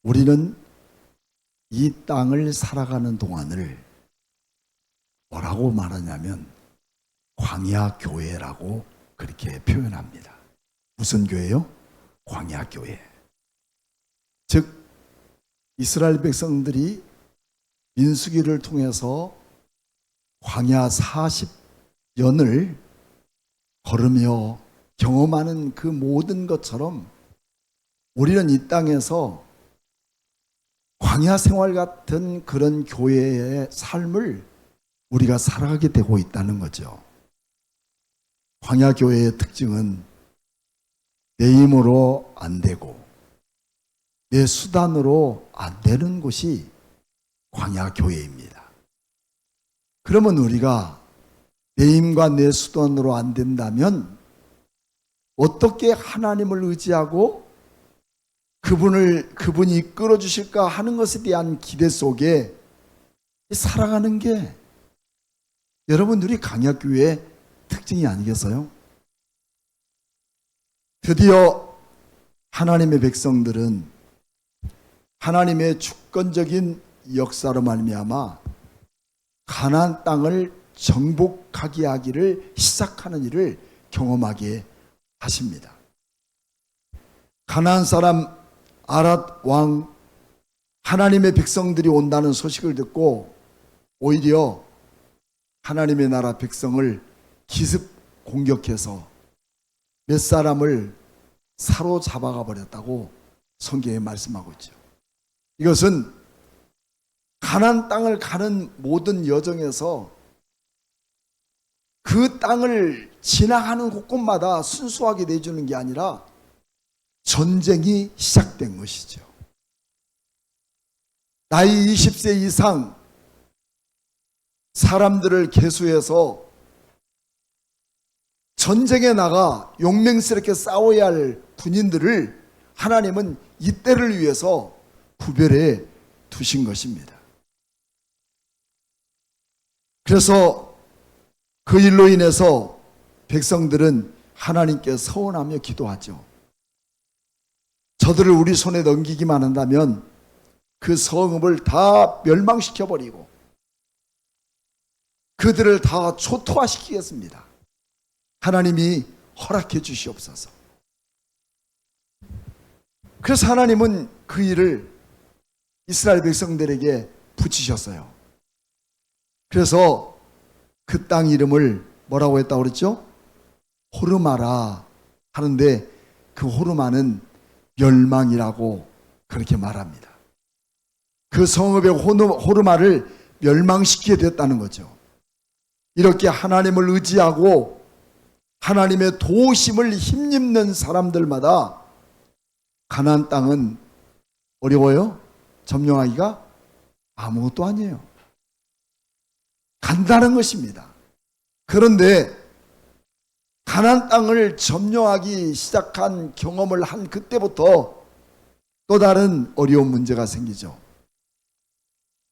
우리는 이 땅을 살아가는 동안을 뭐라고 말하냐면 광야 교회라고 그렇게 표현합니다. 무슨 교회요? 광야 교회. 즉 이스라엘 백성들이 민수기를 통해서 광야 40년을 걸으며 경험하는 그 모든 것처럼 우리는 이 땅에서 광야 생활 같은 그런 교회의 삶을 우리가 살아가게 되고 있다는 거죠. 광야 교회의 특징은 내 힘으로 안 되고 내 수단으로 안 되는 곳이 광야 교회입니다. 그러면 우리가 내 힘과 내 수단으로 안 된다면 어떻게 하나님을 의지하고 그분이 이끌어 주실까 하는 것에 대한 기대 속에 살아가는 게 여러분들이 광야교회의 특징이 아니겠어요? 드디어 하나님의 백성들은 하나님의 주권적인 역사로 말미암아 가나안 땅을 정복하게 하기를 시작하는 일을 경험하게 하십니다. 가나안 사람 아랏 왕 하나님의 백성들이 온다는 소식을 듣고 오히려 하나님의 나라 백성을 기습 공격해서 몇 사람을 사로잡아가 버렸다고 성경에 말씀하고 있죠. 이것은 가나안 땅을 가는 모든 여정에서 그 땅을 지나가는 곳곳마다 순수하게 내주는 게 아니라 전쟁이 시작된 것이죠. 나이 20세 이상 사람들을 계수해서 전쟁에 나가 용맹스럽게 싸워야 할 군인들을 하나님은 이때를 위해서 구별해 두신 것입니다. 그래서 그 일로 인해서 백성들은 하나님께 서원하며 기도하죠. 저들을 우리 손에 넘기기만 한다면 그 성읍을 다 멸망시켜버리고 그들을 다 초토화시키겠습니다. 하나님이 허락해 주시옵소서. 그래서 하나님은 그 일을 이스라엘 백성들에게 붙이셨어요. 그래서 그 땅 이름을 뭐라고 했다고 그랬죠? 호르마라 하는데 그 호르마는 멸망이라고 그렇게 말합니다. 그 성읍의 호르마를 멸망시키게 됐다는 거죠. 이렇게 하나님을 의지하고 하나님의 도우심을 힘입는 사람들마다 가나안 땅은 어려워요? 점령하기가 아무것도 아니에요. 간단한 것입니다. 그런데 가나안 땅을 점령하기 시작한 경험을 한 그때부터 또 다른 어려운 문제가 생기죠.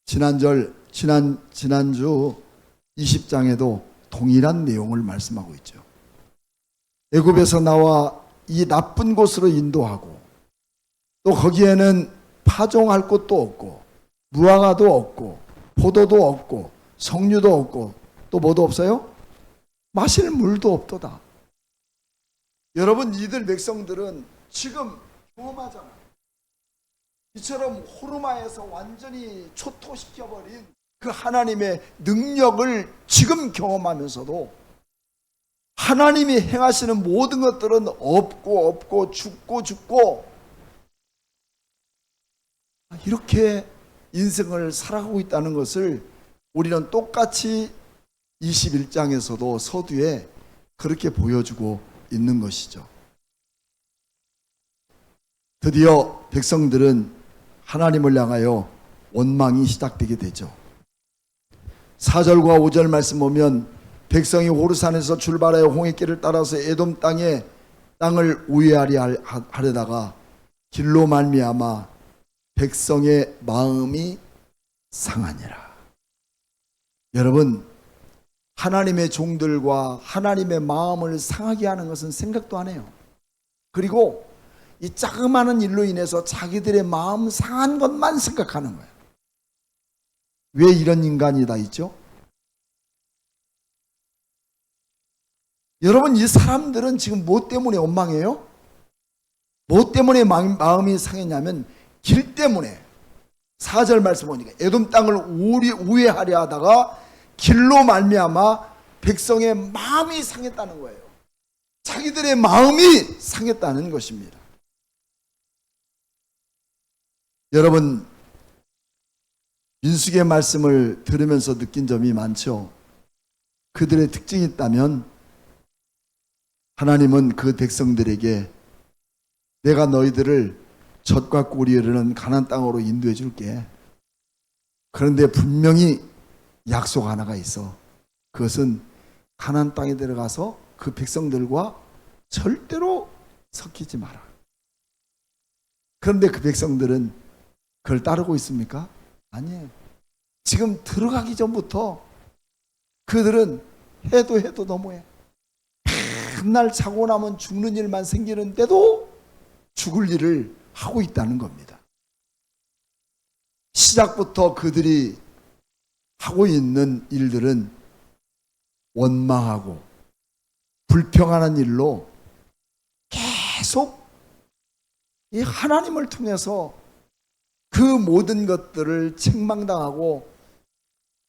지난주 20장에도 동일한 내용을 말씀하고 있죠. 애굽에서 나와 이 나쁜 곳으로 인도하고 또 거기에는 파종할 곳도 없고 무화과도 없고 포도도 없고 석류도 없고 또 뭐도 없어요? 마실 물도 없도다. 여러분 이들 백성들은 지금 경험하잖아요. 이처럼 호르마에서 완전히 초토시켜버린 그 하나님의 능력을 지금 경험하면서도 하나님이 행하시는 모든 것들은 없고 죽고 이렇게 인생을 살아가고 있다는 것을 우리는 똑같이 21장에서도 서두에 그렇게 보여주고 있는 것이죠. 드디어 백성들은 하나님을 향하여 원망이 시작되게 되죠. 4절과 5절 말씀 보면 백성이 호르산에서 출발하여 홍해길을 따라서 에돔 땅을 우회하려 하려다가 길로 말미암아 백성의 마음이 상하니라. 여러분 하나님의 종들과 하나님의 마음을 상하게 하는 것은 생각도 안 해요. 그리고 이 자그마한 일로 인해서 자기들의 마음 상한 것만 생각하는 거예요. 왜 이런 인간이 다 있죠? 여러분, 이 사람들은 지금 뭐 때문에 원망해요? 뭐 때문에 마음이 상했냐면 길 때문에. 4절 말씀 보니까 에돔 땅을 우회하려 하다가 길로 말미암아 백성의 마음이 상했다는 거예요. 자기들의 마음이 상했다는 것입니다. 여러분, 민수기의 말씀을 들으면서 느낀 점이 많죠. 그들의 특징이 있다면 하나님은 그 백성들에게 내가 너희들을 젖과 꿀이 흐르는 가나안 땅으로 인도해 줄게. 그런데 분명히 약속 하나가 있어. 그것은 가나안 땅에 들어가서 그 백성들과 절대로 섞이지 마라. 그런데 그 백성들은 그걸 따르고 있습니까? 아니에요. 지금 들어가기 전부터 그들은 해도 너무해. 맨날 자고 나면 죽는 일만 생기는데도 죽을 일을 하고 있다는 겁니다. 시작부터 그들이 하고 있는 일들은 원망하고 불평하는 일로 계속 이 하나님을 통해서 그 모든 것들을 책망당하고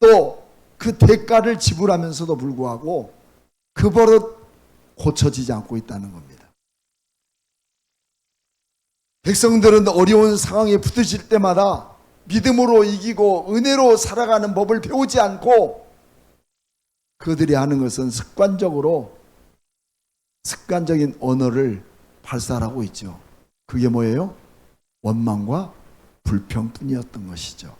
또 그 대가를 지불하면서도 불구하고 그 버릇 고쳐지지 않고 있다는 겁니다. 백성들은 어려운 상황에 부딪힐 때마다 믿음으로 이기고 은혜로 살아가는 법을 배우지 않고 그들이 하는 것은 습관적인 언어를 발산하고 있죠. 그게 뭐예요? 원망과 불평뿐이었던 것이죠.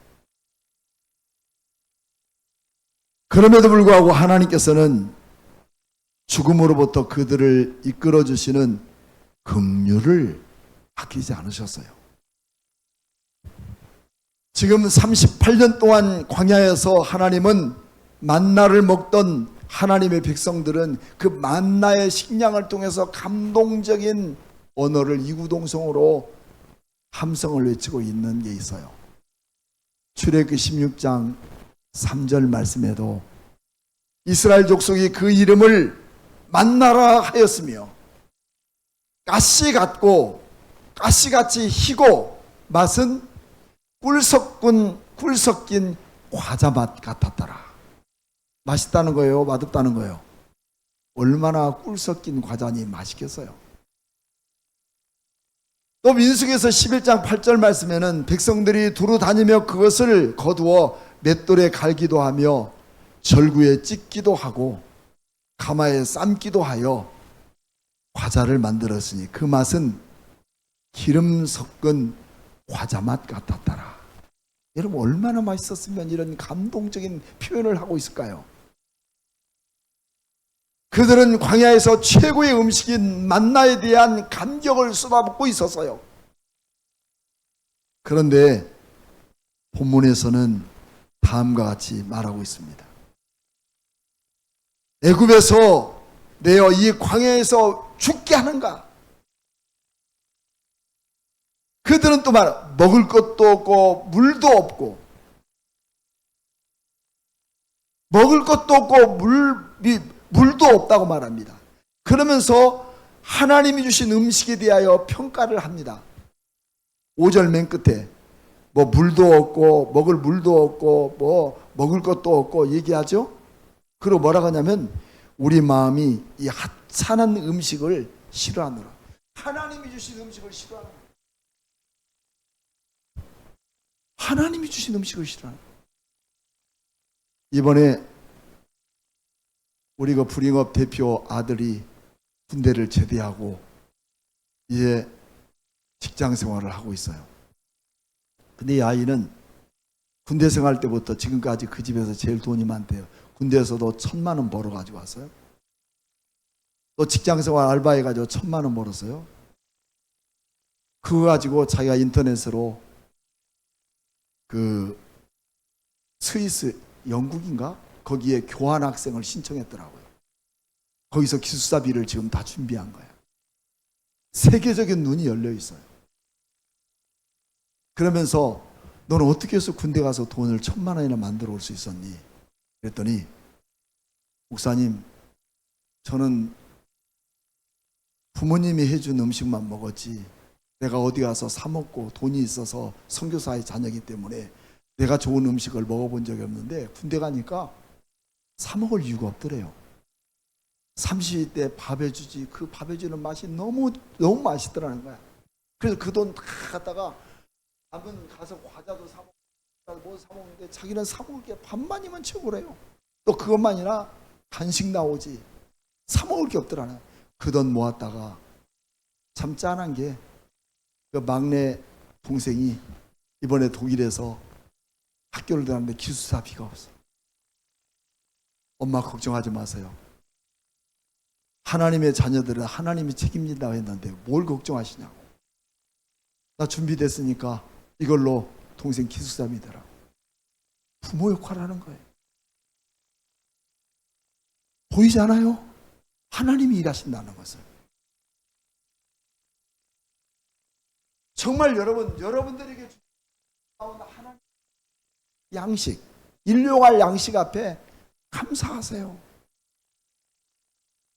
그럼에도 불구하고 하나님께서는 죽음으로부터 그들을 이끌어 주시는 긍휼을 아끼지 않으셨어요. 지금 38년 동안 광야에서 하나님은 만나를 먹던 하나님의 백성들은 그 만나의 식량을 통해서 감동적인 언어를 이구동성으로 함성을 외치고 있는 게 있어요. 출애굽기 16장 3절 말씀에도 이스라엘 족속이 그 이름을 만나라 하였으며 가시같이 희고 맛은 꿀 섞인 과자 맛 같았더라. 맛있다는 거예요? 맛없다는 거예요? 얼마나 꿀 섞인 과자니 맛있겠어요? 또 민수기에서 11장 8절 말씀에는 백성들이 두루 다니며 그것을 거두어 맷돌에 갈기도 하며 절구에 찢기도 하고 가마에 삶기도 하여 과자를 만들었으니 그 맛은 기름 섞은 과자 맛 같았더라. 여러분, 얼마나 맛있었으면 이런 감동적인 표현을 하고 있을까요? 그들은 광야에서 최고의 음식인 만나에 대한 감격을 쏟아붓고 있었어요. 그런데 본문에서는 다음과 같이 말하고 있습니다. 애굽에서 내어 이 광야에서 죽게 하는가? 그들은 또 먹을 것도 없고 물도 없고 먹을 것도 없고 물도 없다고 말합니다. 그러면서 하나님이 주신 음식에 대하여 평가를 합니다. 5절 맨 끝에 뭐 물도 없고 먹을 물도 없고 뭐 먹을 것도 없고 얘기하죠. 그리고 뭐라고 하냐면 우리 마음이 이 하찮은 음식을 싫어하노라. 하나님이 주신 음식을 싫어하노라. 하나님이 주신 음식을 싫어하노라. 이번에 우리 그 불임업 대표 아들이 군대를 제대하고 이제 직장 생활을 하고 있어요. 근데 이 아이는 군대 생활 때부터 지금까지 그 집에서 제일 돈이 많대요. 군대에서도 1,000만 원 벌어가지고 왔어요. 또 직장 생활 알바해가지고 1,000만 원 벌었어요. 그거 가지고 자기가 인터넷으로 그 스위스 영국인가? 거기에 교환학생을 신청했더라고요. 거기서 기숙사비를 지금 다 준비한 거예요. 세계적인 눈이 열려 있어요. 그러면서 너는 어떻게 해서 군대 가서 돈을 1,000만 원이나 만들어 올 수 있었니? 그랬더니 목사님, 저는 부모님이 해준 음식만 먹었지 내가 어디 가서 사 먹고 돈이 있어서 선교사의 자녀이기 때문에 내가 좋은 음식을 먹어본 적이 없는데 군대 가니까 사 먹을 이유가 없더래요. 30대 밥 해주지 그 밥 해주는 맛이 너무 맛있더라는 거야. 그래서 그 돈 다 갖다가 밥은 가서 과자도 사 먹고 뭐 사 먹는데 자기는 사 먹을 게 밥만이면 최고래요. 또 그것만이나 간식 나오지 사 먹을 게 없더라는 거야. 그 돈 모았다가 참 짠한 게 그 막내 동생이 이번에 독일에서 학교를 다녔는데 기숙사비가 없어. 엄마 걱정하지 마세요. 하나님의 자녀들은 하나님이 책임진다고 했는데 뭘 걱정하시냐고. 나 준비됐으니까 이걸로 동생 기숙사비 되라고. 부모 역할을 하는 거예요. 보이지 않아요? 하나님이 일하신다는 것을. 정말 여러분들에게 나온 하나님 양식, 일용할 양식 앞에 감사하세요.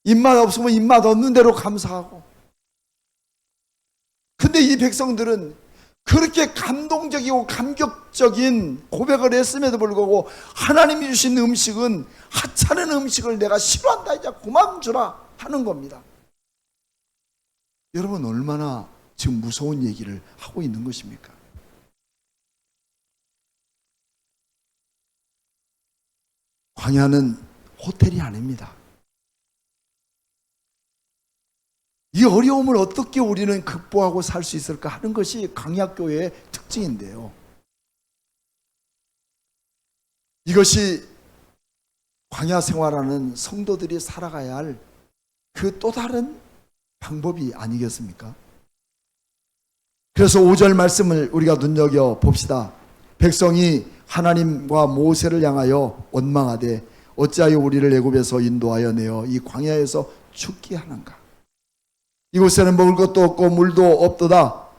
입맛 없으면 입맛 없는 대로 감사하고. 근데 이 백성들은 그렇게 감동적이고 감격적인 고백을 했음에도 불구하고 하나님이 주신 음식은 하찮은 음식을 내가 싫어한다 이제 그만 주라 하는 겁니다. 여러분 얼마나 지금 무서운 얘기를 하고 있는 것입니까? 광야는 호텔이 아닙니다. 이 어려움을 어떻게 우리는 극복하고 살 수 있을까 하는 것이 광야교회의 특징인데요. 이것이 광야 생활하는 성도들이 살아가야 할 그 또 다른 방법이 아니겠습니까? 그래서 5절 말씀을 우리가 눈여겨 봅시다. 백성이 하나님과 모세를 향하여 원망하되 어찌하여 우리를 애굽에서 인도하여 내어 이 광야에서 죽게 하는가? 이곳에는 먹을 것도 없고 물도 없도다.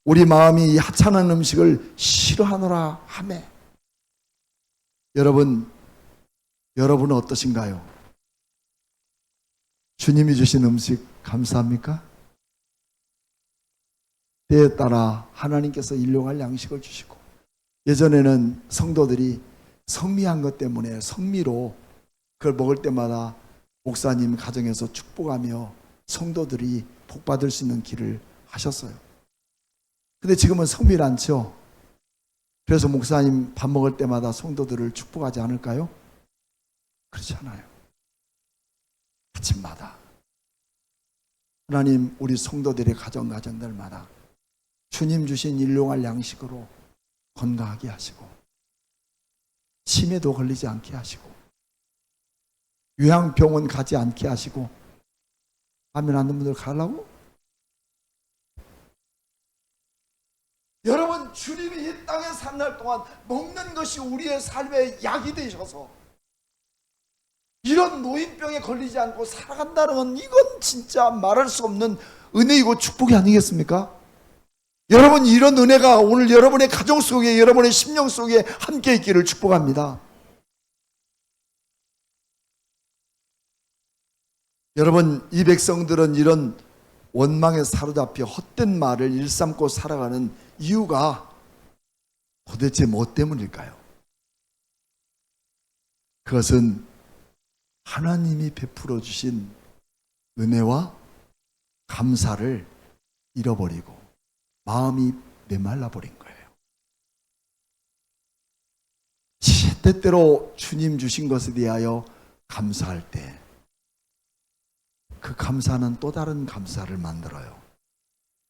우리 마음이 이 하찮은 음식을 싫어하노라 하매. 여러분은 어떠신가요? 주님이 주신 음식 감사합니까? 때에 따라 하나님께서 일용할 양식을 주시고, 예전에는 성도들이 성미한 것 때문에 성미로 그걸 먹을 때마다 목사님 가정에서 축복하며 성도들이 복받을 수 있는 길을 하셨어요. 근데 지금은 성밀 않죠. 그래서 목사님 밥 먹을 때마다 성도들을 축복하지 않을까요? 그렇지 않아요. 아침마다 하나님 우리 성도들의 가정들마다 주님 주신 일용할 양식으로 건강하게 하시고 치매도 걸리지 않게 하시고 요양병원 가지 않게 하시고 가면 안 되는 분들 가려고? 여러분 주님이 이 땅에 산 날 동안 먹는 것이 우리의 삶의 약이 되셔서 이런 노인병에 걸리지 않고 살아간다는 건 이건 진짜 말할 수 없는 은혜이고 축복이 아니겠습니까? 여러분 이런 은혜가 오늘 여러분의 가정 속에 여러분의 심령 속에 함께 있기를 축복합니다. 여러분 이 백성들은 이런 원망에 사로잡혀 헛된 말을 일삼고 살아가는 이유가 도대체 뭐 때문일까요? 그것은 하나님이 베풀어 주신 은혜와 감사를 잃어버리고 마음이 메말라 버린 거예요. 때때로 주님 주신 것에 대하여 감사할 때 그 감사는 또 다른 감사를 만들어요.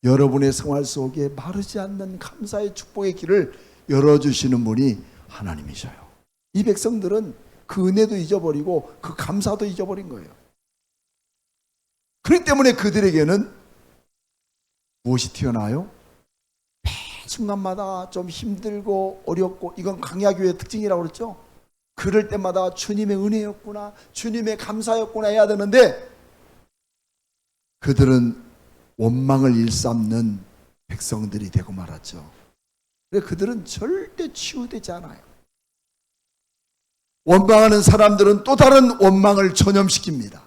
여러분의 생활 속에 마르지 않는 감사의 축복의 길을 열어주시는 분이 하나님이셔요. 이 백성들은 그 은혜도 잊어버리고 그 감사도 잊어버린 거예요. 그렇기 때문에 그들에게는 무엇이 튀어나와요? 매 순간마다 좀 힘들고 어렵고, 이건 광야교회의 특징이라고 그랬죠. 그럴 때마다 주님의 은혜였구나, 주님의 감사였구나 해야 되는데 그들은 원망을 일삼는 백성들이 되고 말았죠. 그래 그들은 절대 치유되지 않아요. 원망하는 사람들은 또 다른 원망을 전염시킵니다.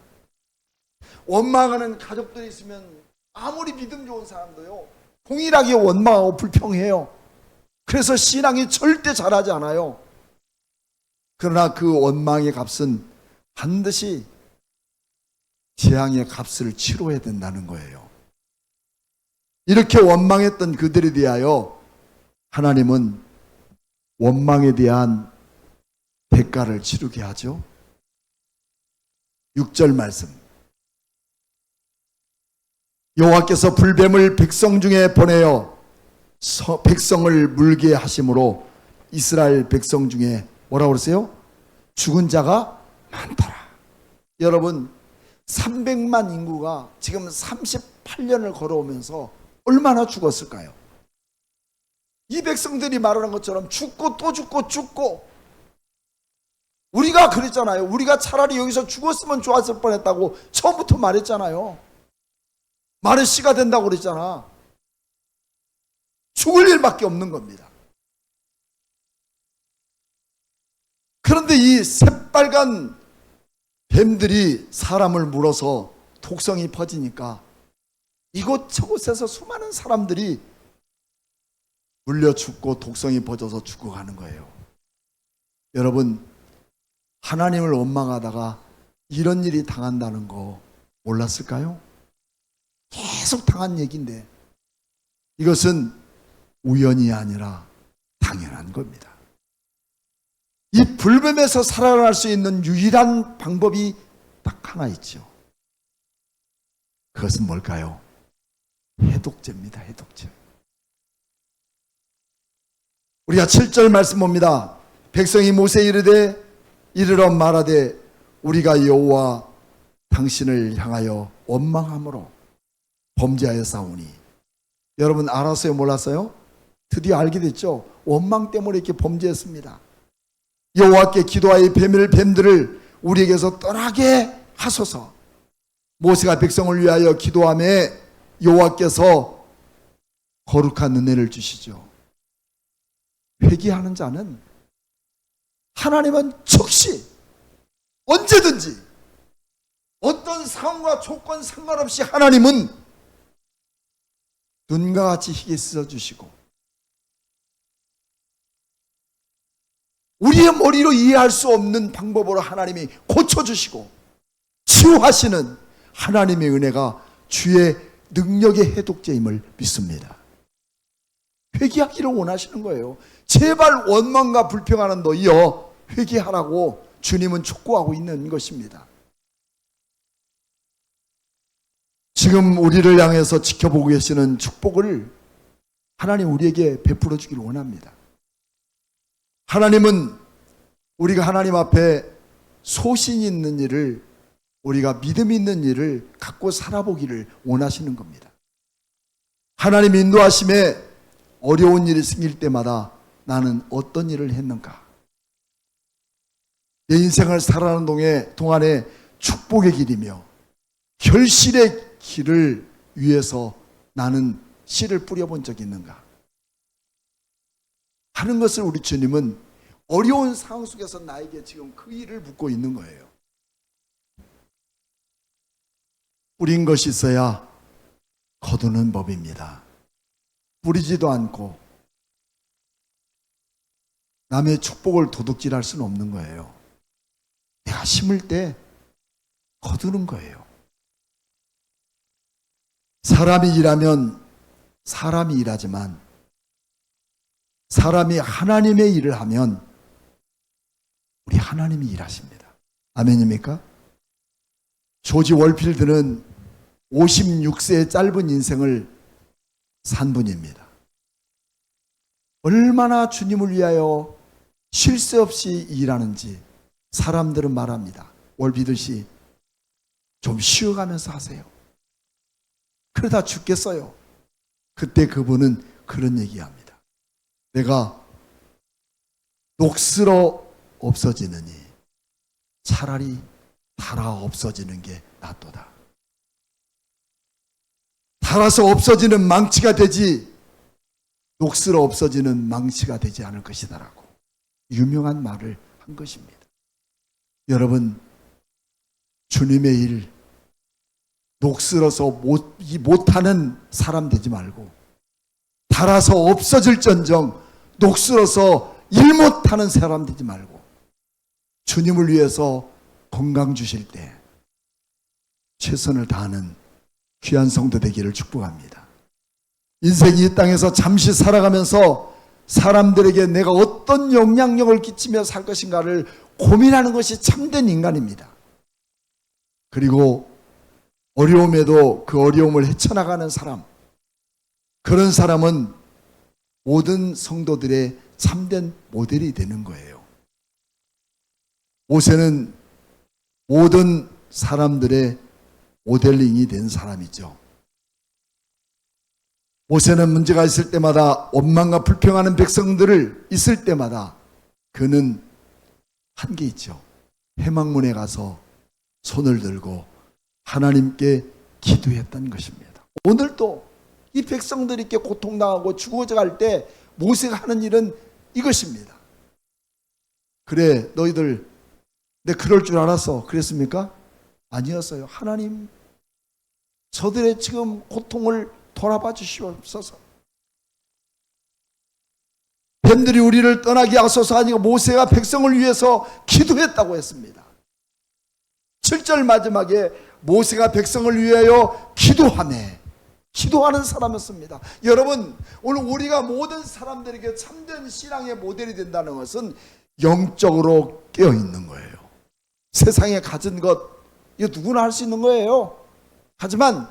원망하는 가족들이 있으면 아무리 믿음 좋은 사람도요, 동일하게 원망하고 불평해요. 그래서 신앙이 절대 잘하지 않아요. 그러나 그 원망의 값은 반드시 재앙의 값을 치러야 된다는 거예요. 이렇게 원망했던 그들에 대하여 하나님은 원망에 대한 대가를 치르게 하죠. 6절 말씀. 여호와께서 불뱀을 백성 중에 보내어 백성을 물게 하심으로 이스라엘 백성 중에 뭐라고 그러세요? 죽은 자가 많더라. 여러분 300만 인구가 지금 38년을 걸어오면서 얼마나 죽었을까요? 이 백성들이 말하는 것처럼 죽고 또 죽고 죽고, 우리가 그랬잖아요. 우리가 차라리 여기서 죽었으면 좋았을 뻔했다고 처음부터 말했잖아요. 말의 씨가 된다고 그랬잖아. 죽을 일밖에 없는 겁니다. 그런데 이 새빨간 뱀들이 사람을 물어서 독성이 퍼지니까 이곳저곳에서 수많은 사람들이 물려 죽고 독성이 퍼져서 죽어가는 거예요. 여러분, 하나님을 원망하다가 이런 일이 당한다는 거 몰랐을까요? 계속 당한 얘기인데 이것은 우연이 아니라 당연한 겁니다. 이 불뱀에서 살아날 수 있는 유일한 방법이 딱 하나 있죠. 그것은 뭘까요? 해독제입니다. 해독제. 우리가 7절 말씀 봅니다. 백성이 모세에 이르러 말하되 우리가 여호와 당신을 향하여 원망함으로 범죄하였사오니. 여러분 알았어요? 몰랐어요? 드디어 알게 됐죠? 원망 때문에 이렇게 범죄했습니다. 여호와께 기도하여 뱀들을 우리에게서 떠나게 하소서. 모세가 백성을 위하여 기도하매 여호와께서 거룩한 은혜를 주시죠. 회개하는 자는 하나님은 즉시 언제든지 어떤 상황과 조건 상관없이 하나님은 눈과 같이 희게 씻어주시고 우리의 머리로 이해할 수 없는 방법으로 하나님이 고쳐주시고 치유하시는 하나님의 은혜가 주의 능력의 해독제임을 믿습니다. 회개하기를 원하시는 거예요. 제발 원망과 불평하는 너희여 회개하라고 주님은 촉구하고 있는 것입니다. 지금 우리를 향해서 지켜보고 계시는 축복을 하나님 우리에게 베풀어 주기를 원합니다. 하나님은 우리가 하나님 앞에 소신 있는 일을, 우리가 믿음 있는 일을 갖고 살아보기를 원하시는 겁니다. 하나님 인도하심에 어려운 일이 생길 때마다 나는 어떤 일을 했는가? 내 인생을 살아가는 동안에 축복의 길이며 결실의 길을 위해서 나는 씨를 뿌려본 적이 있는가? 하는 것을 우리 주님은 어려운 상황 속에서 나에게 지금 그 일을 묻고 있는 거예요. 뿌린 것이 있어야 거두는 법입니다. 뿌리지도 않고 남의 축복을 도둑질할 수는 없는 거예요. 내가 심을 때 거두는 거예요. 사람이 일하면 사람이 일하지만 사람이 하나님의 일을 하면 우리 하나님이 일하십니다. 아멘입니까? 조지 월필드는 56세의 짧은 인생을 산 분입니다. 얼마나 주님을 위하여 쉴 새 없이 일하는지 사람들은 말합니다. 월필드 씨, 좀 쉬어가면서 하세요. 그러다 죽겠어요. 그때 그분은 그런 얘기합니다. 내가 녹슬어 없어지느니 차라리 닳아 없어지는 게 낫도다. 닳아서 없어지는 망치가 되지 녹슬어 없어지는 망치가 되지 않을 것이다라고 유명한 말을 한 것입니다. 여러분, 주님의 일 녹슬어서 못하는 사람 되지 말고 닳아서 없어질전정 녹슬어서 일 못하는 사람 되지 말고 주님을 위해서 건강 주실 때 최선을 다하는 귀한 성도 되기를 축복합니다. 인생이 이 땅에서 잠시 살아가면서 사람들에게 내가 어떤 영향력을 끼치며 살 것인가를 고민하는 것이 참된 인간입니다. 그리고 어려움에도 그 어려움을 헤쳐나가는 사람, 그런 사람은 모든 성도들의 참된 모델이 되는 거예요. 모세는 모든 사람들의 모델링이 된 사람이죠. 모세는 문제가 있을 때마다 원망과 불평하는 백성들을 있을 때마다 그는 한 게 있죠. 회막문에 가서 손을 들고 하나님께 기도했던 것입니다. 오늘도 이 백성들이 이렇게 고통당하고 죽어져 갈 때 모세가 하는 일은 이것입니다. 그래, 너희들 내 그럴 줄 알았어. 그랬습니까? 아니었어요. 하나님, 저들의 지금 고통을 돌아봐 주시옵소서. 뱀들이 우리를 떠나게 하소서 하니까 모세가 백성을 위해서 기도했다고 했습니다. 7절 마지막에 모세가 백성을 위하여 기도하는 사람이었습니다. 여러분, 오늘 우리가 모든 사람들에게 참된 신앙의 모델이 된다는 것은 영적으로 깨어있는 거예요. 세상에 가진 것, 이거 누구나 할 수 있는 거예요. 하지만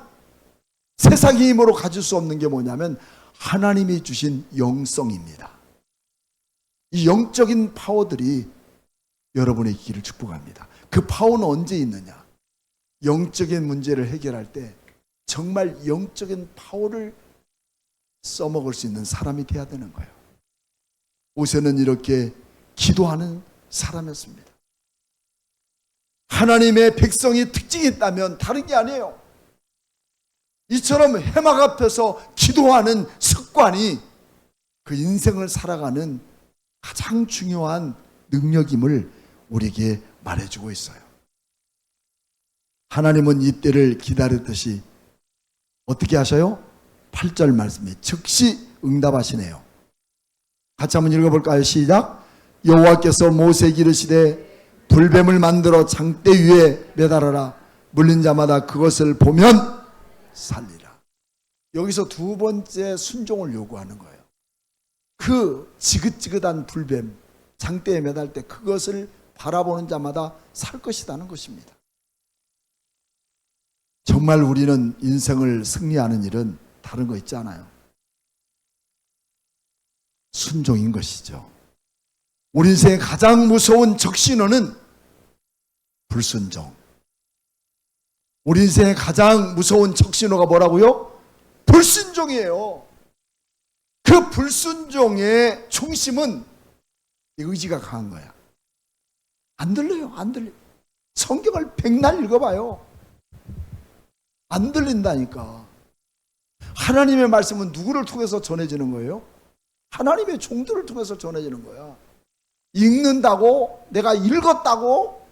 세상의 힘으로 가질 수 없는 게 뭐냐면 하나님이 주신 영성입니다. 이 영적인 파워들이 여러분의 길을 축복합니다. 그 파워는 언제 있느냐? 영적인 문제를 해결할 때 정말 영적인 파워를 써먹을 수 있는 사람이 돼야 되는 거예요. 모세는 이렇게 기도하는 사람이었습니다. 하나님의 백성이 특징이 있다면 다른 게 아니에요. 이처럼 해막 앞에서 기도하는 습관이 그 인생을 살아가는 가장 중요한 능력임을 우리에게 말해주고 있어요. 하나님은 이 때를 기다렸듯이 어떻게 하셔요? 8절 말씀에 즉시 응답하시네요. 같이 한번 읽어볼까요? 시작. 여호와께서 모세에게 이르시되 불뱀을 만들어 장대 위에 매달아라. 물린 자마다 그것을 보면 살리라. 여기서 두 번째 순종을 요구하는 거예요. 그 지긋지긋한 불뱀 장대에 매달 때 그것을 바라보는 자마다 살 것이라는 것입니다. 정말 우리는 인생을 승리하는 일은 다른 거 있지 않아요. 순종인 것이죠. 우리 인생의 가장 무서운 적신호는 불순종. 우리 인생의 가장 무서운 적신호가 뭐라고요? 불순종이에요. 그 불순종의 중심은 의지가 강한 거야. 안 들려요. 안 들려. 성경을 백날 읽어봐요. 안 들린다니까. 하나님의 말씀은 누구를 통해서 전해지는 거예요? 하나님의 종들을 통해서 전해지는 거야. 읽는다고? 내가 읽었다고?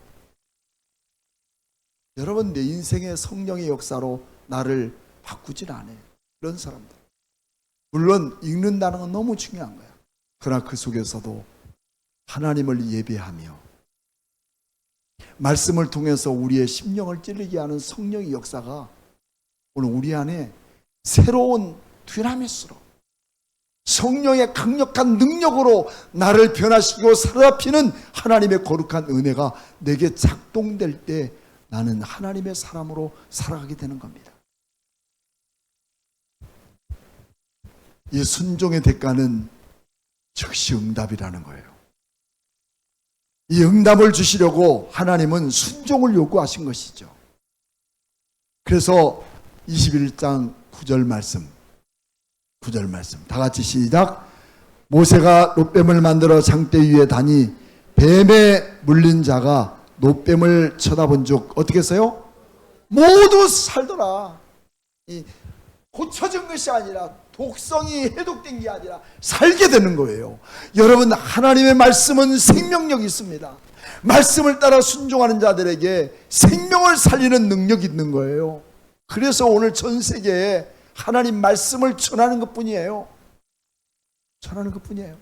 여러분, 내 인생의 성령의 역사로 나를 바꾸질 않아요. 그런 사람들. 물론 읽는다는 건 너무 중요한 거야. 그러나 그 속에서도 하나님을 예배하며 말씀을 통해서 우리의 심령을 찔리게 하는 성령의 역사가 오늘 우리 안에 새로운 디나미스로 성령의 강력한 능력으로 나를 변화시키고 사로잡히는 하나님의 거룩한 은혜가 내게 작동될 때 나는 하나님의 사람으로 살아가게 되는 겁니다. 이 순종의 대가는 즉시 응답이라는 거예요. 이 응답을 주시려고 하나님은 순종을 요구하신 것이죠. 그래서 21장 9절 말씀 다 같이 시작. 모세가 놋뱀을 만들어 장대 위에 다니 뱀에 물린 자가 놋뱀을 쳐다본 즉 어떻게 했어요? 모두 살더라. 이 고쳐진 것이 아니라 독성이 해독된 게 아니라 살게 되는 거예요. 여러분, 하나님의 말씀은 생명력이 있습니다. 말씀을 따라 순종하는 자들에게 생명을 살리는 능력이 있는 거예요. 그래서 오늘 전 세계에 하나님 말씀을 전하는 것뿐이에요. 전하는 것뿐이에요.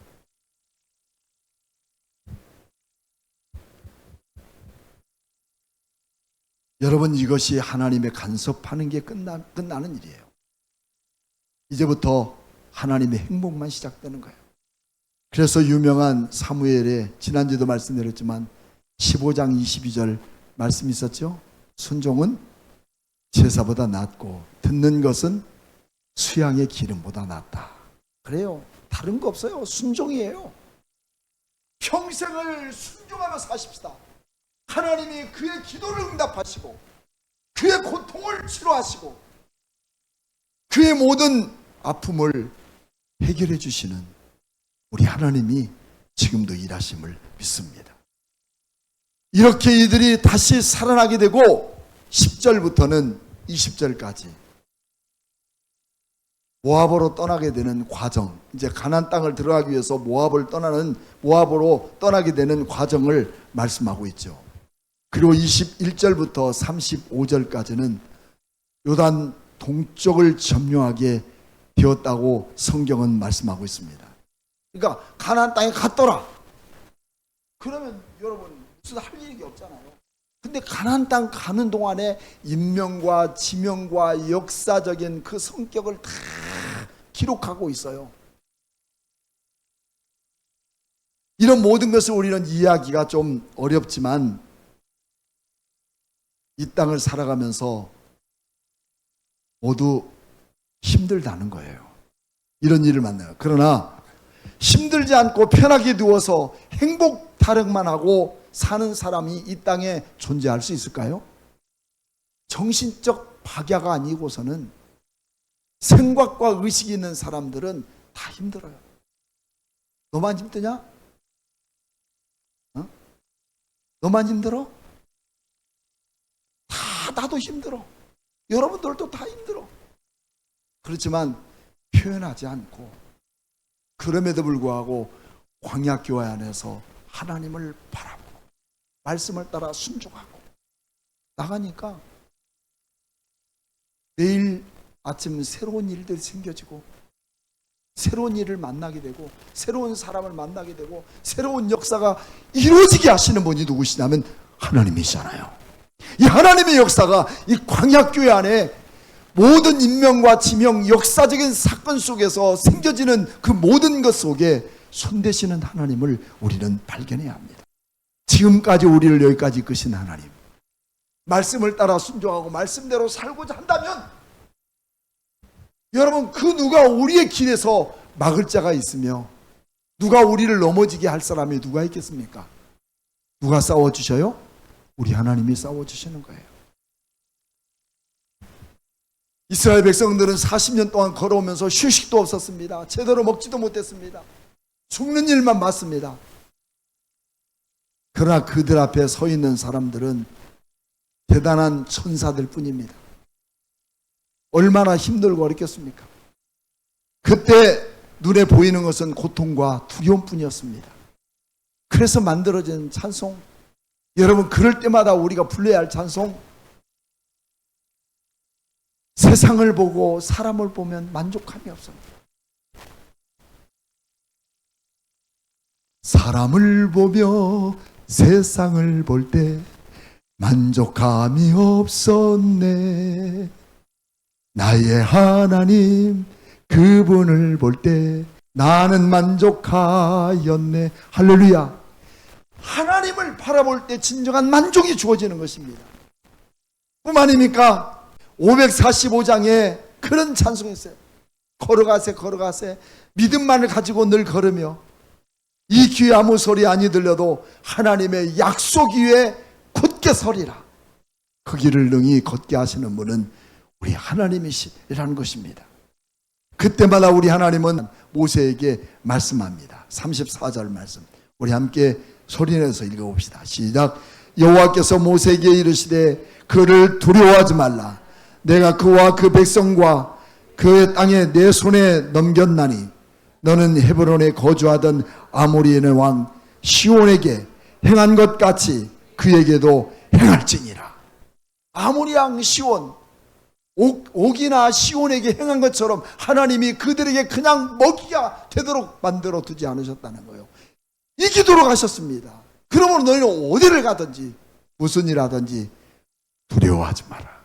여러분, 이것이 하나님의 간섭하는 게 끝나는 일이에요. 이제부터 하나님의 행복만 시작되는 거예요. 그래서 유명한 사무엘의, 지난주에도 말씀드렸지만 15장 22절 말씀이 있었죠. 순종은 제사보다 낫고 듣는 것은 수양의 기름보다 낫다. 그래요. 다른 거 없어요. 순종이에요. 평생을 순종하며 사십시다. 하나님이 그의 기도를 응답하시고 그의 고통을 치료하시고 그의 모든 아픔을 해결해 주시는 우리 하나님이 지금도 일하심을 믿습니다. 이렇게 이들이 다시 살아나게 되고 10절부터는 20절까지 모압으로 떠나게 되는 과정, 이제 가나안 땅을 들어가기 위해서 모압으로 떠나게 되는 과정을 말씀하고 있죠. 그리고 21절부터 35절까지는 요단 동쪽을 점령하게 되었다고 성경은 말씀하고 있습니다. 그러니까 가나안 땅에 갔더라. 그러면 여러분 무슨 할 일이 없잖아요. 근데 가나안 땅 가는 동안에 인명과 지명과 역사적인 그 성격을 다 기록하고 있어요. 이런 모든 것을 우리는 이해하기가 좀 어렵지만 이 땅을 살아가면서 모두 힘들다는 거예요. 이런 일을 만나요. 그러나 힘들지 않고 편하게 누워서 행복 타령만 하고 사는 사람이 이 땅에 존재할 수 있을까요? 정신적 박야가 아니고서는 생각과 의식이 있는 사람들은 다 힘들어요. 너만 힘드냐? 너만 힘들어? 다 나도 힘들어. 여러분들도 다 힘들어. 그렇지만 표현하지 않고 그럼에도 불구하고 광야교회 안에서 하나님을 바라보고 말씀을 따라 순종하고 나가니까 매일 아침 새로운 일들이 생겨지고 새로운 일을 만나게 되고 새로운 사람을 만나게 되고 새로운 역사가 이루어지게 하시는 분이 누구시냐면 하나님이시잖아요. 이 하나님의 역사가 이 광야교회 안에 모든 인명과 지명, 역사적인 사건 속에서 생겨지는 그 모든 것 속에 손대시는 하나님을 우리는 발견해야 합니다. 지금까지 우리를 여기까지 이끄신 하나님, 말씀을 따라 순종하고 말씀대로 살고자 한다면 여러분, 그 누가 우리의 길에서 막을 자가 있으며 누가 우리를 넘어지게 할 사람이 누가 있겠습니까? 누가 싸워주셔요? 우리 하나님이 싸워주시는 거예요. 이스라엘 백성들은 40년 동안 걸어오면서 휴식도 없었습니다. 제대로 먹지도 못했습니다. 죽는 일만 봤습니다. 그러나 그들 앞에 서 있는 사람들은 대단한 천사들 뿐입니다. 얼마나 힘들고 어렵겠습니까? 그때 눈에 보이는 것은 고통과 두려움뿐이었습니다. 그래서 만들어진 찬송, 여러분, 그럴 때마다 우리가 불러야 할 찬송, 세상을 보고 사람을 보면 만족함이 없습니다. 사람을 보며 세상을 볼 때 만족함이 없었네. 나의 하나님 그분을 볼 때 나는 만족하였네. 할렐루야. 하나님을 바라볼 때 진정한 만족이 주어지는 것입니다. 뿐 아닙니까? 545장에 그런 찬송이 있어요. 걸어가세 걸어가세 믿음만을 가지고 늘 걸으며 이 귀에 아무 소리 아니 들려도 하나님의 약속 위에 굳게 서리라. 그 길을 능히 걷게 하시는 분은 우리 하나님이시라는 것입니다. 그때마다 우리 하나님은 모세에게 말씀합니다. 34절 말씀 우리 함께 소리내서 읽어봅시다. 시작. 여호와께서 모세에게 이르시되 그를 두려워하지 말라. 내가 그와 그 백성과 그의 땅에 내 손에 넘겼나니 너는 헤브론에 거주하던 아모리의 왕 시온에게 행한 것 같이 그에게도 행할지니라. 아모리 왕 시온, 옥이나 시온에게 행한 것처럼 하나님이 그들에게 그냥 먹이가 되도록 만들어 두지 않으셨다는 거예요. 이기도록 하셨습니다. 그러므로 너희는 어디를 가든지 무슨 일 하든지 두려워하지 마라.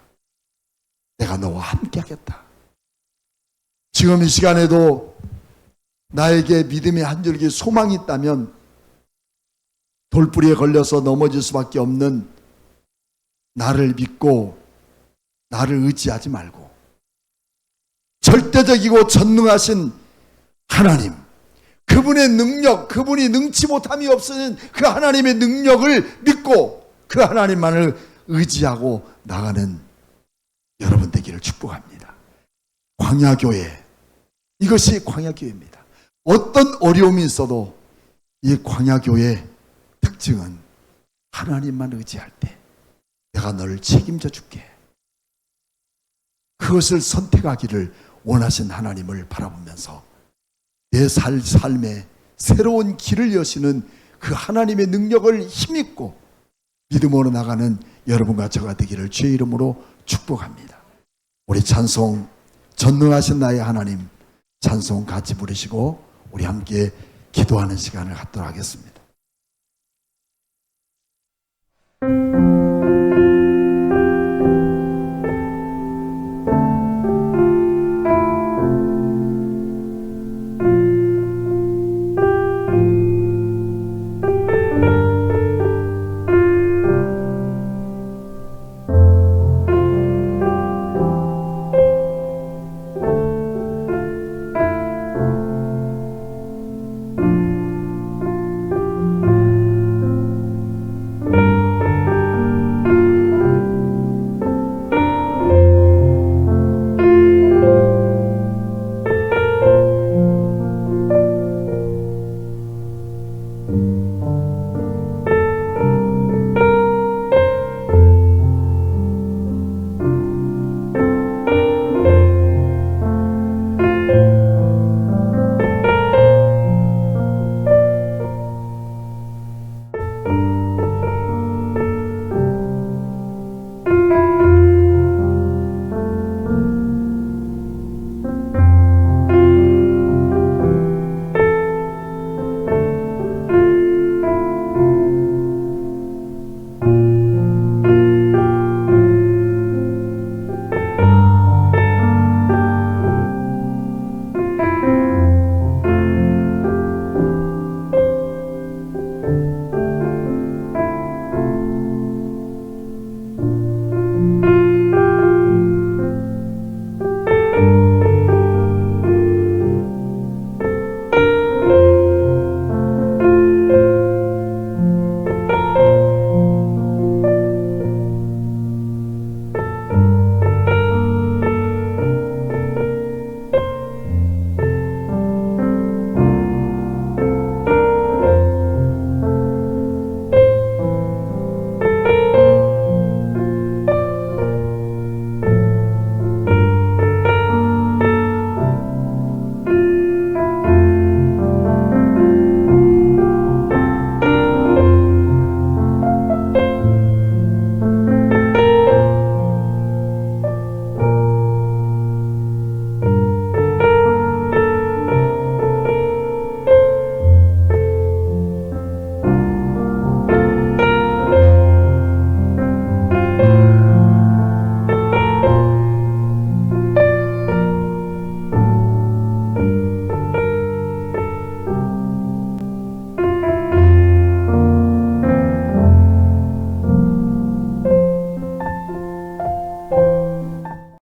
내가 너와 함께 하겠다. 지금 이 시간에도 나에게 믿음의 한 줄기 소망이 있다면 돌뿌리에 걸려서 넘어질 수밖에 없는 나를 믿고 나를 의지하지 말고 절대적이고 전능하신 하나님, 그분의 능력, 그분이 능치 못함이 없으는 그 하나님의 능력을 믿고 그 하나님만을 의지하고 나가는 여러분 되기를 축복합니다. 광야교회, 이것이 광야교회입니다. 어떤 어려움이 있어도 이 광야교회의 특징은 하나님만 의지할 때 내가 너를 책임져 줄게. 그것을 선택하기를 원하신 하나님을 바라보면서 내 삶에 새로운 길을 여시는 그 하나님의 능력을 힘입고 믿음으로 나가는 여러분과 저가 되기를 주의 이름으로 축복합니다. 우리 찬송, 전능하신 나의 하나님 찬송 같이 부르시고 우리 함께 기도하는 시간을 갖도록 하겠습니다.